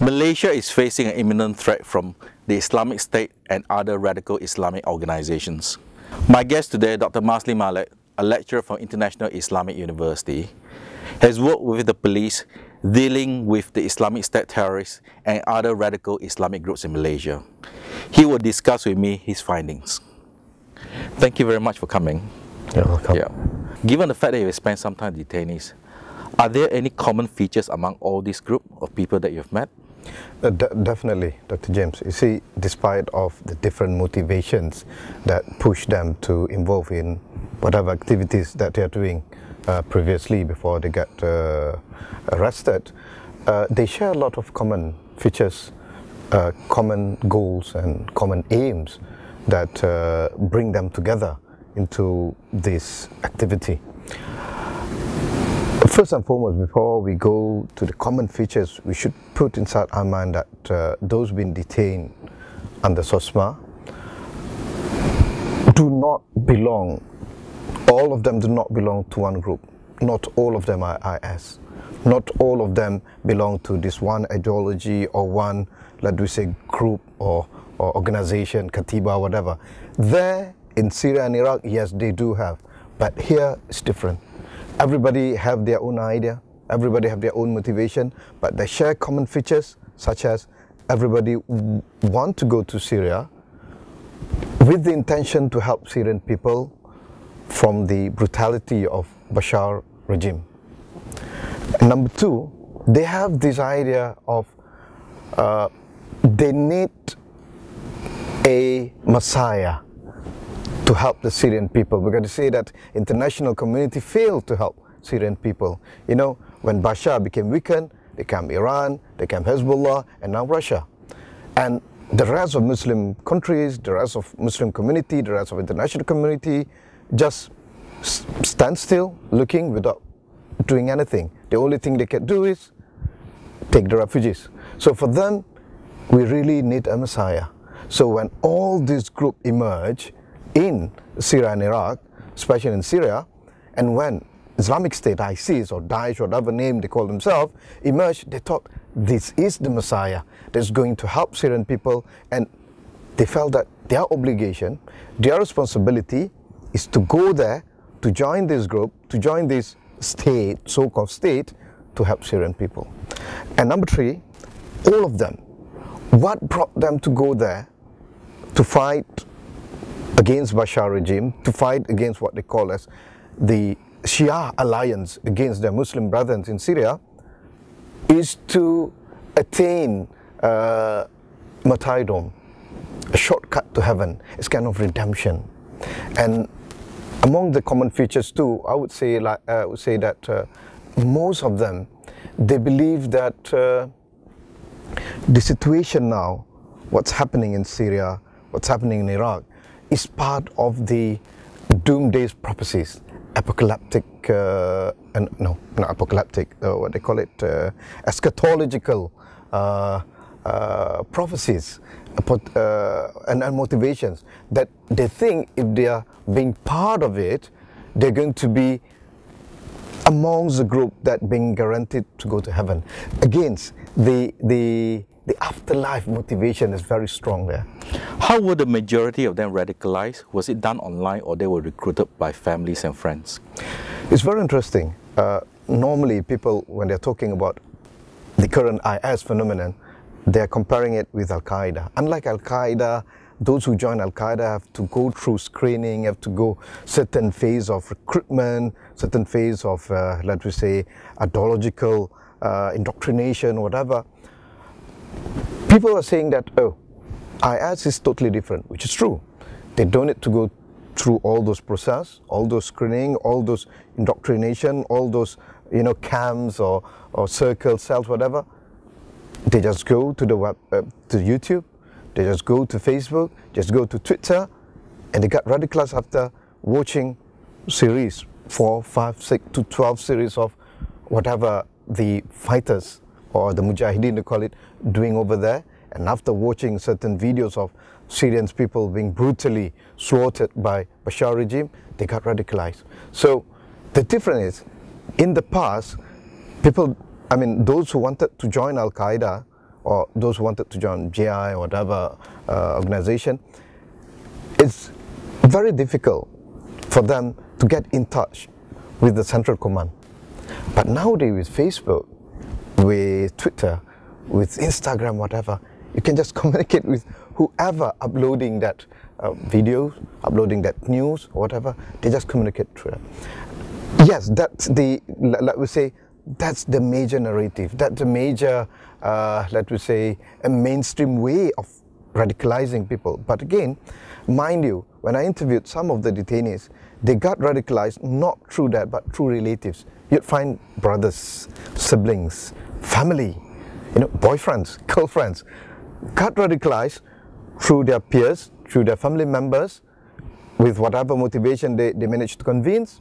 Malaysia is facing an imminent threat from the Islamic State and other radical Islamic organizations. My guest today, Dr. Maszlee Malik, a lecturer from International Islamic University, has worked with the police dealing with the Islamic State terrorists and other radical Islamic groups in Malaysia. He will discuss with me his findings. Thank you very much for coming. You're welcome. Yeah. Given the fact that you've spent some time with detainees, are there any common features among all this group of people that you've met? Definitely, Dr. James. You see, despite of the different motivations that push them to involve in whatever activities that they are doing previously before they get arrested, they share a lot of common features, common goals and common aims that bring them together into this activity. First and foremost, before we go to the common features, we should put inside our mind that those being detained under SOSMA do not belong, all of them do not belong to one group. Not all of them are IS. Not all of them belong to this one ideology or one, let we say, group or organization, Katiba, whatever. There in Syria and Iraq, yes, they do have, but here it's different. Everybody have their own idea, everybody have their own motivation, but they share common features such as everybody want to go to Syria with the intention to help Syrian people from the brutality of Bashar regime. And number two, they have this idea of they need a Messiah to help the Syrian people. We're going to say that international community failed to help Syrian people. You know, when Bashar became weakened, they came Iran, they came Hezbollah, and now Russia. And the rest of Muslim countries, the rest of Muslim community, the rest of international community just stand still, looking without doing anything. The only thing they can do is take the refugees. So for them, we really need a Messiah. So when all these groups emerge in Syria and Iraq, especially in Syria, and when Islamic State, ISIS or Daesh, whatever name they call themselves, emerged, they thought this is the Messiah that's going to help Syrian people, and they felt that their obligation, their responsibility is to go there, to join this group, to join this state, so-called state, to help Syrian people. And number three, all of them, what brought them to go there to fight against Bashar regime, to fight against what they call as the Shia alliance against their Muslim brethren in Syria, is to attain martyrdom, a shortcut to heaven. It's kind of redemption. And among the common features too, I would say that most of them, they believe that the situation now, what's happening in Syria, what's happening in Iraq, is part of the doomsday prophecies, apocalyptic, no, not apocalyptic, what they call it, eschatological prophecies and motivations, that they think if they are being part of it, they're going to be amongst the group that being guaranteed to go to heaven. Against the afterlife motivation is very strong there. How were the majority of them radicalized? Was it done online or they were recruited by families and friends? It's very interesting. Normally people, when they're talking about the current IS phenomenon, they're comparing it with Al-Qaeda. Unlike Al-Qaeda, those who join Al-Qaeda have to go through screening, have to go certain phase of recruitment, certain phase of, let me say, ideological indoctrination, whatever. People are saying that, oh, IS is totally different, which is true. They don't need to go through all those process, all those screening, all those indoctrination, all those, you know, camps or circles, cells, whatever. They just go to the web, to YouTube. They just go to Facebook, just go to Twitter, and they got radicalized after watching series, 4, 5, 6 to 12 series of whatever the fighters or the Mujahideen, they call it, doing over there. And after watching certain videos of Syrian people being brutally slaughtered by Bashar regime, they got radicalized. So the difference is, in the past, people, I mean, those who wanted to join Al-Qaeda or those who wanted to join GI or whatever organization, it's very difficult for them to get in touch with the central command. But nowadays with Facebook, with Twitter, with Instagram, whatever, you can just communicate with whoever uploading that video, uploading that news, or whatever. They just communicate through it. Yes, that's the, let me say, that's the major narrative. That's the major, let me say, a mainstream way of radicalizing people. But again, mind you, when I interviewed some of the detainees, they got radicalized not through that, but through relatives. You'd find brothers, siblings, family, boyfriends, girlfriends, got radicalized through their peers, through their family members, with whatever motivation they managed to convince,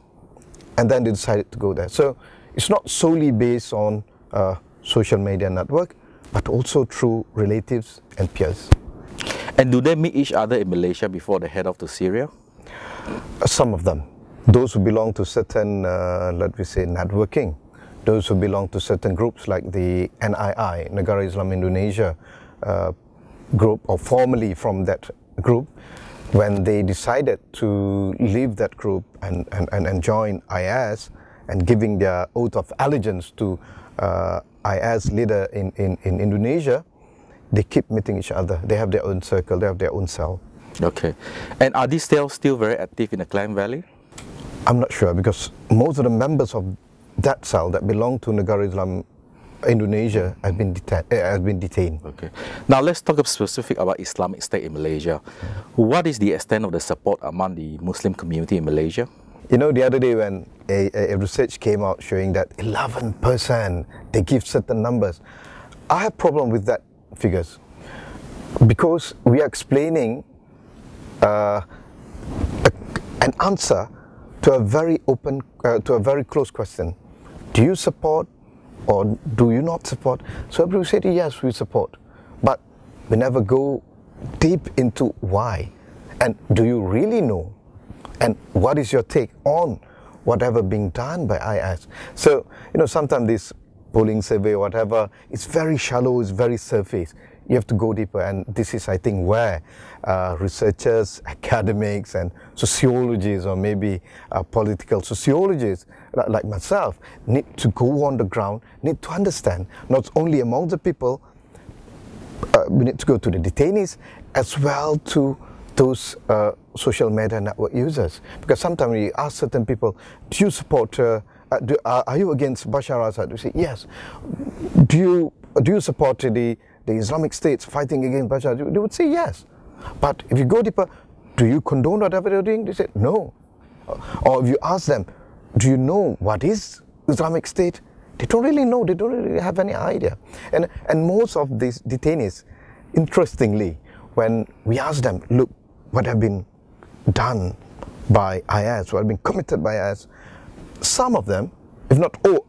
and then they decided to go there. So it's not solely based on social media network, but also through relatives and peers. And do they meet each other in Malaysia before they head off to Syria? Some of them. Those who belong to certain, let me say, networking. Those who belong to certain groups like the NII, Negara Islam Indonesia group, or formerly from that group, when they decided to leave that group and join IS and giving their oath of allegiance to IS leader in Indonesia, they keep meeting each other. They have their own circle, they have their own cell. Okay. And are these cells still very active in the Klang Valley? I'm not sure, because most of the members of that cell that belong to Negara Islam Indonesia has been detained. Okay. Now let's talk specific about Islamic State in Malaysia. What is the extent of the support among the Muslim community in Malaysia? The other day when a research came out showing that 11%, they give certain numbers. I have problem with that figures, because we are explaining an answer to a very open, to a very close question. Do you support or do you not support? So we say yes, we support, but we never go deep into why. And do you really know? And what is your take on whatever being done by IS? So, sometimes this polling survey or whatever, it's very shallow, it's very surface. You have to go deeper, and this is, I think, where researchers, academics, and sociologists, or maybe political sociologists like myself, need to go on the ground, need to understand, not only among the people, we need to go to the detainees, as well to those social media network users. Because sometimes we ask certain people, do you support, are you against Bashar al-Assad? We say, yes. Do you support the Islamic States fighting against Bashar? They would say yes. But if you go deeper, do you condone whatever they're doing? They say no. Or if you ask them, do you know what is Islamic State? They don't really know. They don't really have any idea. And most of these detainees, interestingly, when we ask them, look, what have been done by IS, what have been committed by IS, some of them, if not all,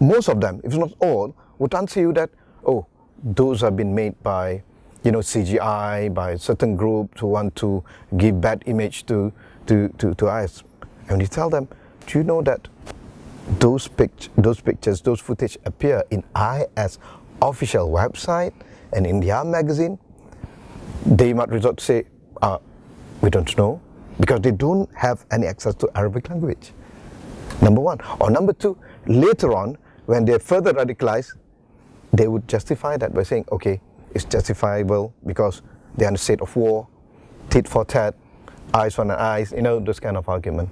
most of them, if not all, would answer you that, oh, those have been made by, CGI, by certain groups who want to give bad image to IS. And you tell them, do you know that those pictures, those footage appear in IS official website and in their magazine? They might resort to say, we don't know, because they don't have any access to Arabic language. Number one. Or number two, later on, when they're further radicalized, they would justify that by saying, okay, it's justifiable because they're in a state of war, tit for tat, eyes for an eyes, those kind of argument.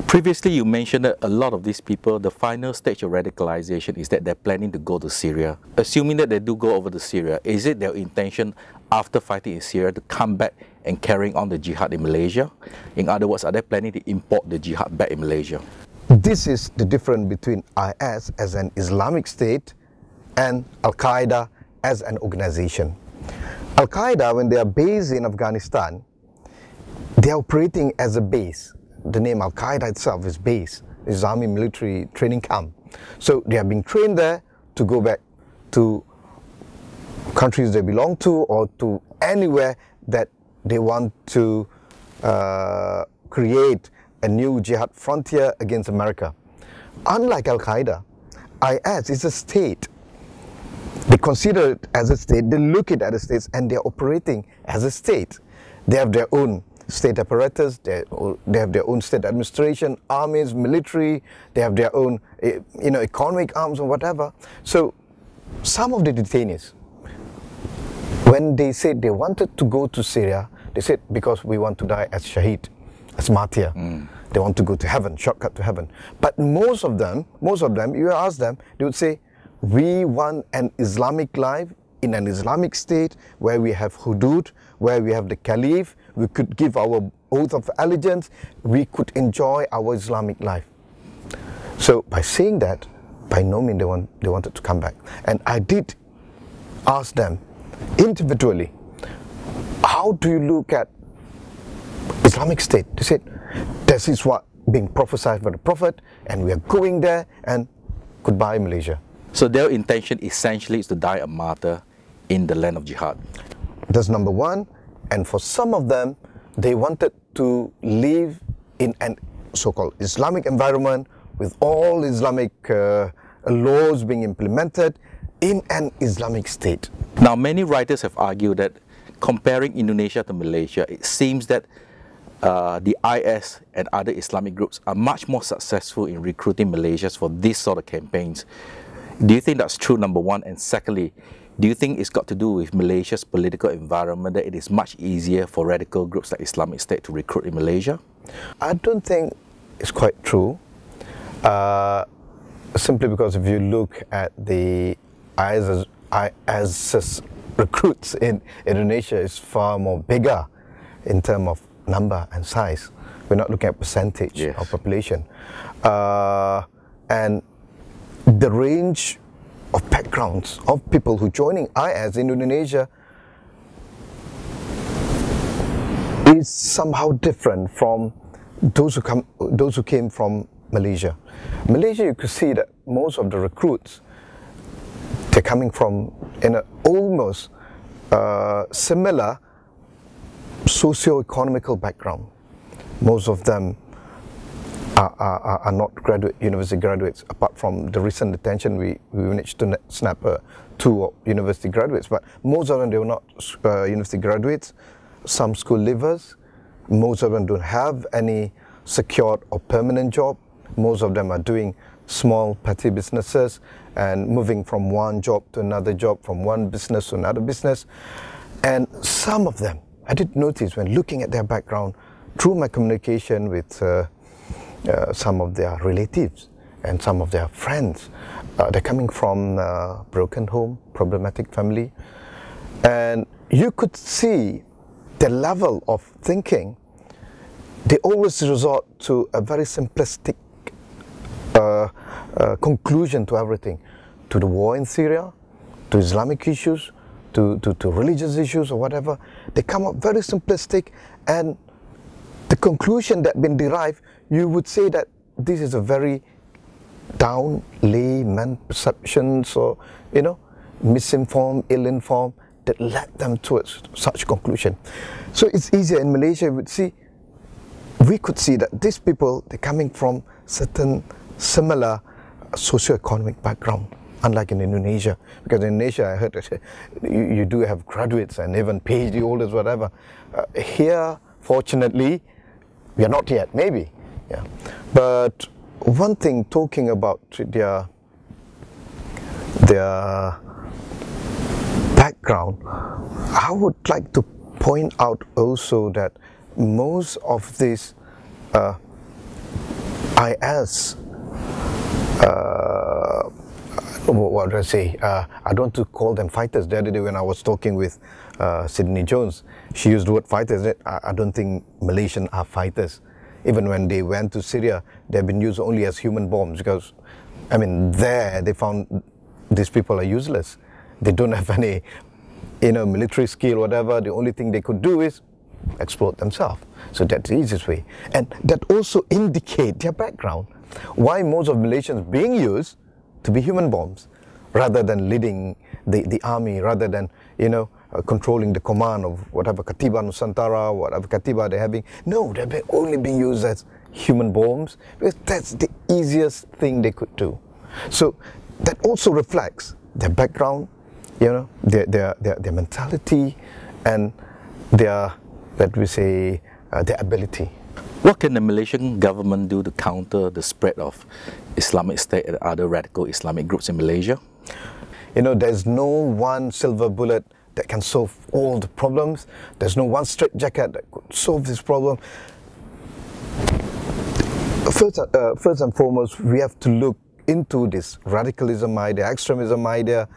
Previously, you mentioned that a lot of these people, the final stage of radicalization is that they're planning to go to Syria. Assuming that they do go over to Syria, is it their intention after fighting in Syria to come back and carrying on the jihad in Malaysia? In other words, are they planning to import the jihad back in Malaysia? This is the difference between IS as an Islamic State and Al-Qaeda as an organization. Al-Qaeda, when they are based in Afghanistan, they are operating as a base. The name Al-Qaeda itself is base, is army military training camp. So they are being trained there to go back to countries they belong to, or to anywhere that they want to create a new jihad frontier against America. Unlike Al-Qaeda, IS is a state. consider it as a state, they look at it as a state, and they're operating as a state. They have their own state apparatus, they have their own state administration, armies, military, they have their own economic arms or whatever. So some of the detainees, when they said they wanted to go to Syria, they said because we want to die as shaheed, as martyr. They want to go to heaven, shortcut to heaven. But most of them, you ask them, they would say, we want an Islamic life in an Islamic state where we have hudud, where we have the caliph, we could give our oath of allegiance, we could enjoy our Islamic life. So by saying that, by no means they wanted to come back. And I did ask them individually, how do you look at Islamic State? They said, this is what being prophesied by the Prophet, and we are going there, and goodbye Malaysia. So their intention essentially is to die a martyr in the land of jihad. That's number one. And for some of them, they wanted to live in an so-called Islamic environment with all Islamic laws being implemented in an Islamic state. Now, many writers have argued that comparing Indonesia to Malaysia, it seems that the IS and other Islamic groups are much more successful in recruiting Malaysians for this sort of campaigns. Do you think that's true, number one? And secondly, do you think it's got to do with Malaysia's political environment, that it is much easier for radical groups like Islamic State to recruit in Malaysia? I don't think it's quite true. Simply because if you look at the ISIS recruits in Indonesia, is far more bigger in terms of number and size. We're not looking at percentage of population. And the range of backgrounds of people who joining IS in Indonesia is somehow different from those who came from Malaysia. Malaysia, you could see that most of the recruits, they're coming from in an almost similar socio-economical background. Most of them are not university graduates, apart from the recent detention we managed to snap 2 university graduates, but most of them, they were not university graduates, some school leavers, most of them don't have any secured or permanent job, most of them are doing small petty businesses and moving from one job to another job, from one business to another business. And some of them, I did notice when looking at their background through my communication with some of their relatives and some of their friends, they're coming from broken home, problematic family, and you could see the level of thinking. They always resort to a very simplistic conclusion to everything, to the war in Syria, to Islamic issues, to religious issues or whatever. They come up very simplistic, and the conclusion that been derived, you would say that this is a very down layman perceptions, or misinformed, ill-informed, that led them towards such conclusion. So it's easier in Malaysia. We could see that these people, they're coming from certain similar socio-economic background, unlike in Indonesia. Because in Indonesia, I heard that you do have graduates and even PhD holders, whatever. Here, fortunately, we are not yet, maybe. Yeah. But one thing, talking about their background, I would like to point out also that most of these IS, what do I say? I don't want to call them fighters. The other day when I was talking with Sydney Jones, she used the word fighters. I don't think Malaysians are fighters. Even when they went to Syria, they've been used only as human bombs, because, I mean, there they found these people are useless. They don't have any, military skill, whatever. The only thing they could do is exploit themselves. So that's the easiest way. And that also indicates their background. Why most of Malaysians being used to be human bombs, rather than leading the army, rather than, controlling the command of whatever Katiba Nusantara, whatever Katiba they're having. No, they're only being used as human bombs, because that's the easiest thing they could do. So that also reflects their background, their mentality and their, let we say, their ability. What can the Malaysian government do to counter the spread of Islamic State and other radical Islamic groups in Malaysia? There's no one silver bullet that can solve all the problems. There's no one straitjacket that could solve this problem. First and foremost, we have to look into this radicalism idea, extremism idea,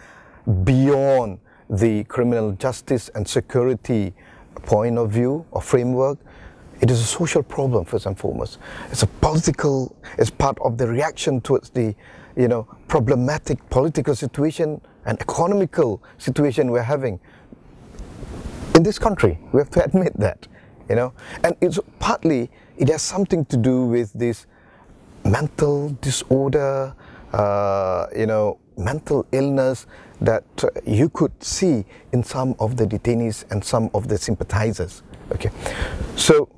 beyond the criminal justice and security point of view or framework. It is a social problem, first and foremost. It's a political, it's part of the reaction towards the, problematic political situation and economical situation we're having in this country. We have to admit that, And it's partly, it has something to do with this mental disorder, mental illness that you could see in some of the detainees and some of the sympathizers. Okay, so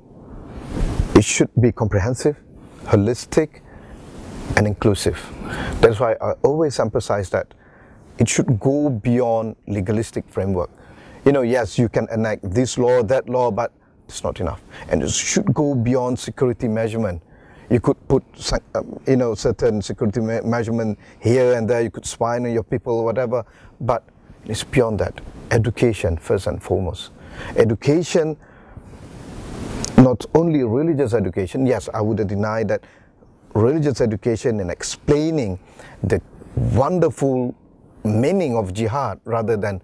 it should be comprehensive, holistic, and inclusive. That's why I always emphasize that it should go beyond legalistic framework. Yes, you can enact this law, that law, but it's not enough. And it should go beyond security measurement. You could put, certain security measurement here and there. You could spy on your people, whatever. But it's beyond that. Education, first and foremost. Education, not only religious education. Yes, I wouldn't deny that religious education and explaining the wonderful meaning of jihad rather than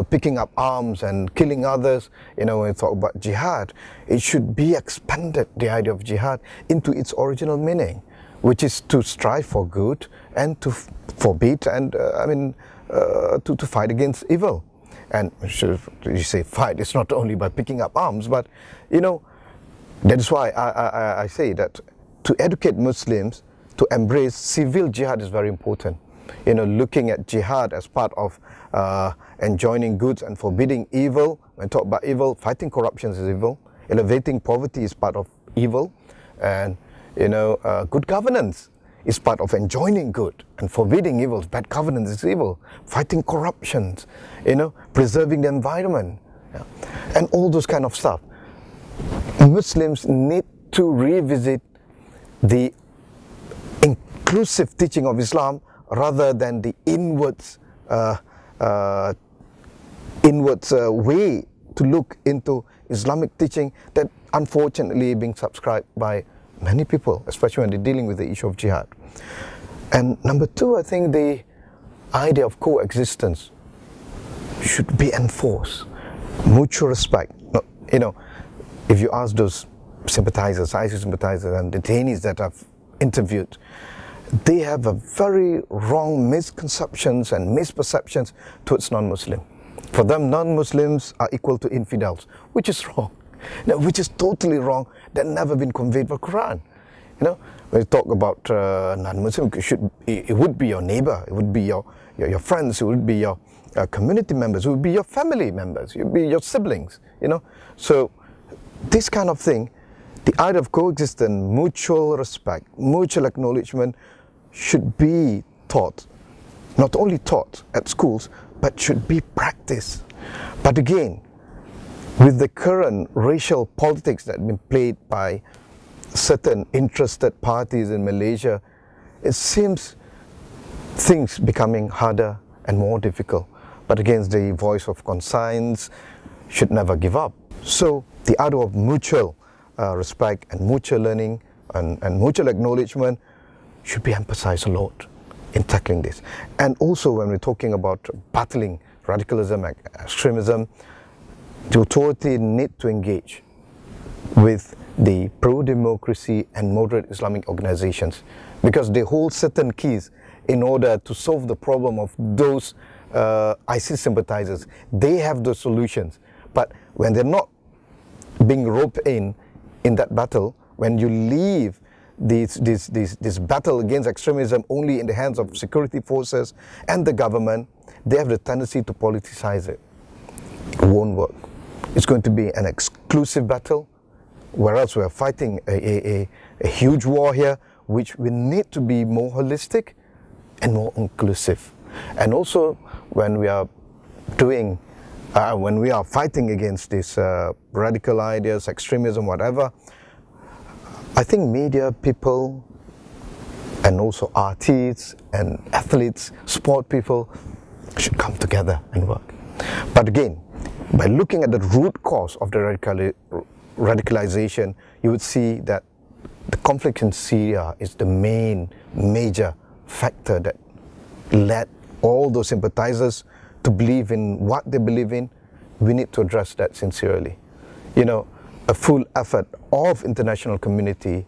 picking up arms and killing others. When we talk about jihad, it should be expanded, the idea of jihad, into its original meaning, which is to strive for good and to forbid and, to fight against evil. And you say fight, it's not only by picking up arms, but, that is why I say that to educate Muslims to embrace civil jihad is very important. Looking at jihad as part of enjoining goods and forbidding evil. When we talk about evil, fighting corruption is evil. Elevating poverty is part of evil. And, good governance is part of enjoining good and forbidding evil. Bad governance is evil. Fighting corruption, preserving the environment, and all those kind of stuff. Muslims need to revisit the inclusive teaching of Islam rather than the inwards way to look into Islamic teaching that unfortunately being subscribed by many people, especially when they're dealing with the issue of jihad. And number two, I think the idea of coexistence should be enforced. Mutual respect. If you ask those sympathizers, ISIS sympathizers and detainees that I've interviewed, they have a very wrong misconceptions and misperceptions towards non-Muslim. For them, non-Muslims are equal to infidels, which is wrong. Which is totally wrong. That never been conveyed by Quran. When you talk about non-Muslim, it would be your neighbor, it would be your friends, it would be your community members, it would be your family members, it would be your siblings. So this kind of thing, the idea of coexistence, mutual respect, mutual acknowledgement should be taught, not only taught at schools, but should be practiced. But again, with the current racial politics that have been played by certain interested parties in Malaysia, it seems things becoming harder and more difficult. But again, the voice of conscience should never give up. So the idea of mutual respect and mutual learning and mutual acknowledgement should be emphasized a lot in tackling this. And also when we're talking about battling radicalism and extremism, the authority need to engage with the pro-democracy and moderate Islamic organizations because they hold certain keys in order to solve the problem of those ISIS sympathizers. They have the solutions. But when they're not being roped in that battle, when you leave this battle against extremism only in the hands of security forces and the government, they have the tendency to politicize it. It won't work. It's going to be an exclusive battle, whereas we're fighting a huge war here, which we need to be more holistic and more inclusive. And also, when we are doing, when we are fighting against these radical ideas, extremism, whatever, I think media people and also artists and athletes, sport people should come together and work. But again, by looking at the root cause of the radicalization, you would see that the conflict in Syria is the major factor that led all those sympathizers to believe in what they believe in. We need to address that sincerely. You know, a full effort of international community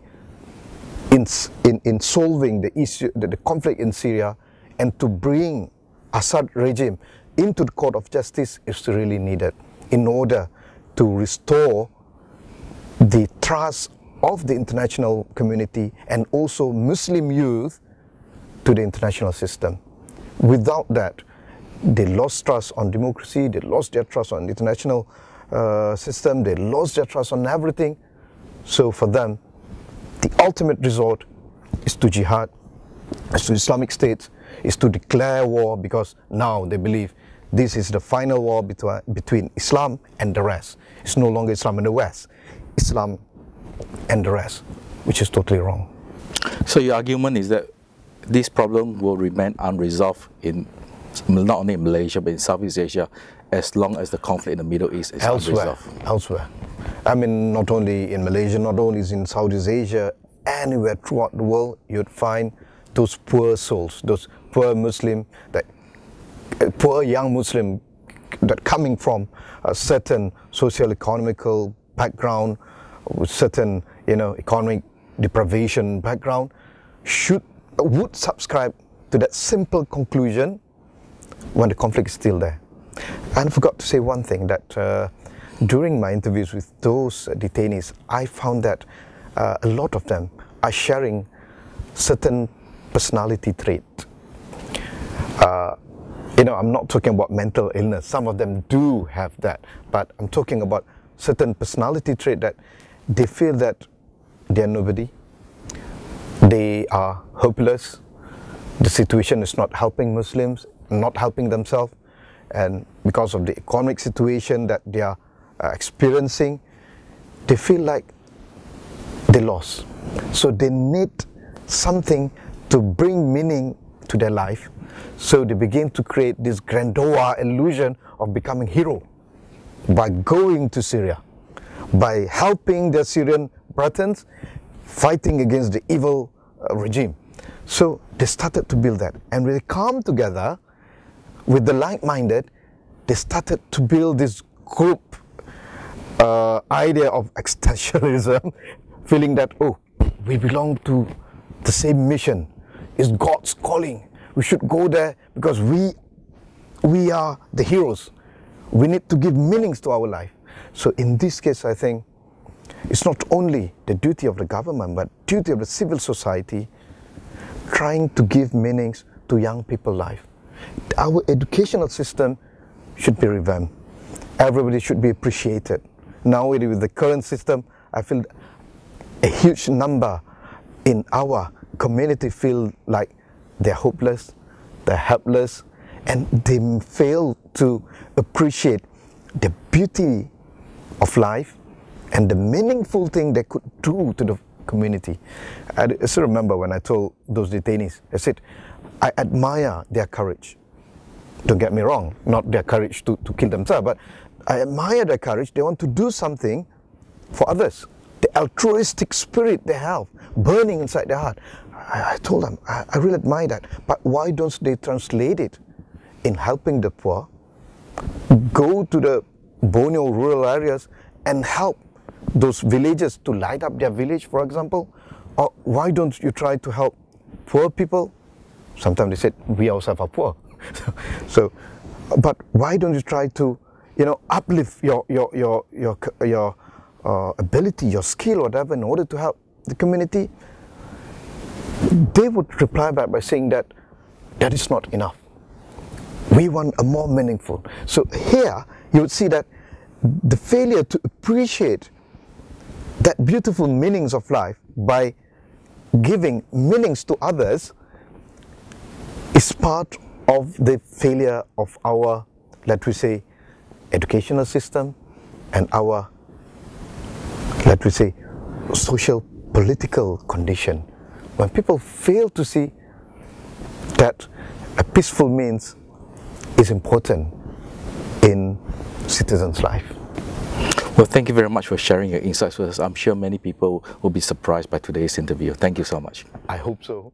in solving the issue, the conflict in Syria, and to bring Assad regime into the court of justice is really needed in order to restore the trust of the international community and also Muslim youth to the international system. Without that, they lost trust on democracy, they lost their trust on the international system, they lost their trust on everything. So for them, the ultimate resort is to jihad, is to Islamic State, is to declare war, because now they believe this is the final war between Islam and the rest. It's no longer Islam and the West, Islam and the rest, which is totally wrong. So your argument is that this problem will remain unresolved in not only in Malaysia but in Southeast Asia as long as the conflict in the Middle East is unresolved. Elsewhere. I mean, not only in Malaysia, not only in Southeast Asia, anywhere throughout the world, you'd find those poor souls, those poor Muslim, that poor young Muslim that coming from a certain socio-economical background, with certain, you know, economic deprivation background, would subscribe to that simple conclusion when the conflict is still there. And I forgot to say one thing, that during my interviews with those detainees, I found that a lot of them are sharing certain personality traits. You know, I'm not talking about mental illness. Some of them do have that, but I'm talking about certain personality trait that they feel that they're nobody, they are hopeless, the situation is not helping Muslims, not helping themselves, and because of the economic situation that they are experiencing, they feel like they lost. So they need something to bring meaning to their life. So they begin to create this grandeur illusion of becoming hero by going to Syria, by helping the Syrian brethren fighting against the evil regime. So they started to build that, and when they come together with the like-minded, they started to build this group idea of existentialism, feeling that, oh, we belong to the same mission. It's God's calling. We should go there because we are the heroes. We need to give meanings to our life. So in this case, I think it's not only the duty of the government, but duty of the civil society trying to give meanings to young people's life. Our educational system should be revamped. Everybody should be appreciated. Now with the current system, I feel a huge number in our community feel like they're hopeless, they're helpless, and they fail to appreciate the beauty of life and the meaningful thing they could do to the community. I still remember when I told those detainees, I said, I admire their courage. Don't get me wrong, not their courage to kill themselves, but I admire their courage. They want to do something for others. The altruistic spirit they have burning inside their heart. I told them, I really admire that, but why don't they translate it in helping the poor, go to the Borneo rural areas and help those villages to light up their village, for example? Or why don't you try to help poor people? Sometimes they said, we ourselves are poor. But why don't you try to, you know, uplift your ability, your skill, whatever, in order to help the community? They would reply back by saying that that is not enough. We want a more meaningful. So here you would see that the failure to appreciate that beautiful meanings of life by giving meanings to others is part of the failure of our let we say, educational system and our, let we say, social political condition. When people fail to see that a peaceful means is important in citizens' life. Well, thank you very much for sharing your insights with us. I'm sure many people will be surprised by today's interview. Thank you so much. I hope so.